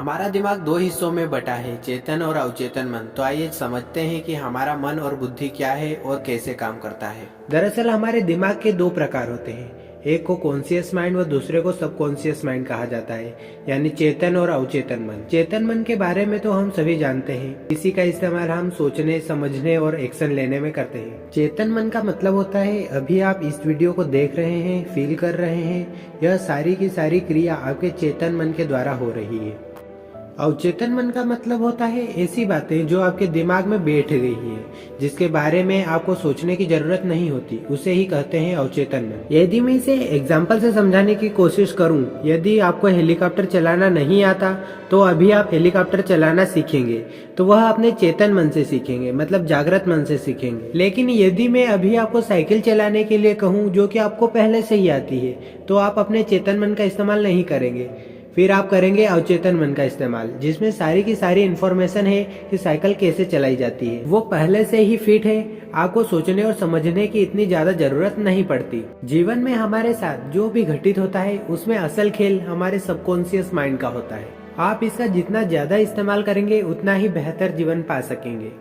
हमारा दिमाग दो हिस्सों में बटा है, चेतन और अवचेतन मन। तो आइए समझते हैं कि हमारा मन और बुद्धि क्या है और कैसे काम करता है। दरअसल हमारे दिमाग के दो प्रकार होते हैं, एक को कॉन्शियस माइंड व दूसरे को सबकॉन्शियस माइंड कहा जाता है, यानी चेतन और अवचेतन मन। चेतन मन के बारे में तो हम सभी जानते हैं, इसी का इस्तेमाल हम सोचने, समझने और एक्शन लेने में करते हैं। चेतन मन का मतलब होता है अभी आप इस वीडियो को देख रहे हैं, फील कर रहे हैं, यह सारी की सारी क्रिया आपके चेतन मन के द्वारा हो रही है। अवचेतन मन का मतलब होता है ऐसी बातें जो आपके दिमाग में बैठ गई है, जिसके बारे में आपको सोचने की जरूरत नहीं होती, उसे ही कहते हैं अवचेतन मन। यदि मैं इसे एग्जाम्पल से समझाने की कोशिश करूं, यदि आपको हेलीकॉप्टर चलाना नहीं आता तो अभी आप हेलीकॉप्टर चलाना सीखेंगे तो वह अपने चेतन मन से सीखेंगे, मतलब जागृत मन से सीखेंगे। लेकिन यदि मैं अभी आपको साइकिल चलाने के लिए कहूँ जो कि आपको पहले से ही आती है, तो आप अपने चेतन मन का इस्तेमाल नहीं करेंगे, फिर आप करेंगे अवचेतन मन का इस्तेमाल, जिसमें सारी की सारी इन्फॉर्मेशन है कि साइकिल कैसे चलाई जाती है, वो पहले से ही फिट है। आपको सोचने और समझने की इतनी ज्यादा जरूरत नहीं पड़ती। जीवन में हमारे साथ जो भी घटित होता है उसमें असल खेल हमारे सबकॉन्शियस माइंड का होता है। आप इसका जितना ज्यादा इस्तेमाल करेंगे उतना ही बेहतर जीवन पा सकेंगे।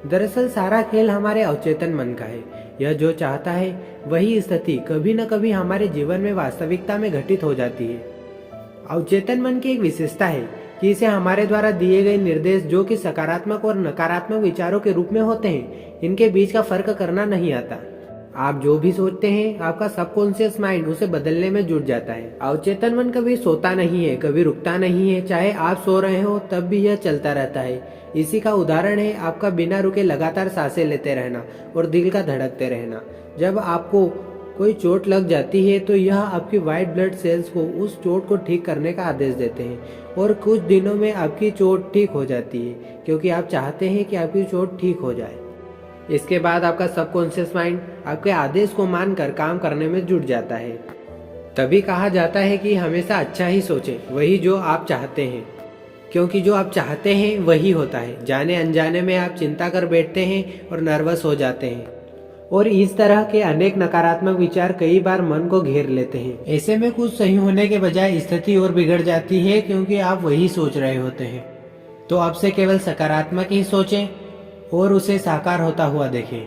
दरअसल सारा खेल हमारे अवचेतन मन का है। यह जो चाहता है वही स्थिति कभी न कभी हमारे जीवन में वास्तविकता में घटित हो जाती है। अवचेतन मन की एक विशेषता है कि इसे हमारे द्वारा दिए गए निर्देश जो कि सकारात्मक और नकारात्मक विचारों के रूप में होते हैं, इनके बीच का फर्क करना नहीं आता। आप जो भी सोचते हैं आपका सबकॉन्शियस माइंड उसे बदलने में जुट जाता है। अवचेतन मन कभी सोता नहीं है, कभी रुकता नहीं है, चाहे आप सो रहे हो तब भी यह चलता रहता है। इसी का उदाहरण है आपका बिना रुके लगातार सांसें लेते रहना और दिल का धड़कते रहना। जब आपको कोई चोट लग जाती है तो यह आपकी व्हाइट ब्लड सेल्स को उस चोट को ठीक करने का आदेश देते हैं और कुछ दिनों में आपकी चोट ठीक हो जाती है, क्योंकि आप चाहते हैं कि आपकी चोट ठीक हो जाए। इसके बाद आपका सबकॉन्शियस माइंड आपके आदेश को मानकर काम करने में जुट जाता है। तभी कहा जाता है कि हमेशा अच्छा ही सोचें, वही जो आप चाहते हैं, क्योंकि जो आप चाहते हैं वही होता है। जाने अनजाने में आप चिंता कर बैठते हैं और नर्वस हो जाते हैं, और इस तरह के अनेक नकारात्मक विचार कई बार मन को घेर लेते हैं। ऐसे में कुछ सही होने के बजाय स्थिति और बिगड़ जाती है, क्योंकि आप वही सोच रहे होते हैं। तो अब से केवल सकारात्मक ही सोचें और उसे साकार होता हुआ देखें।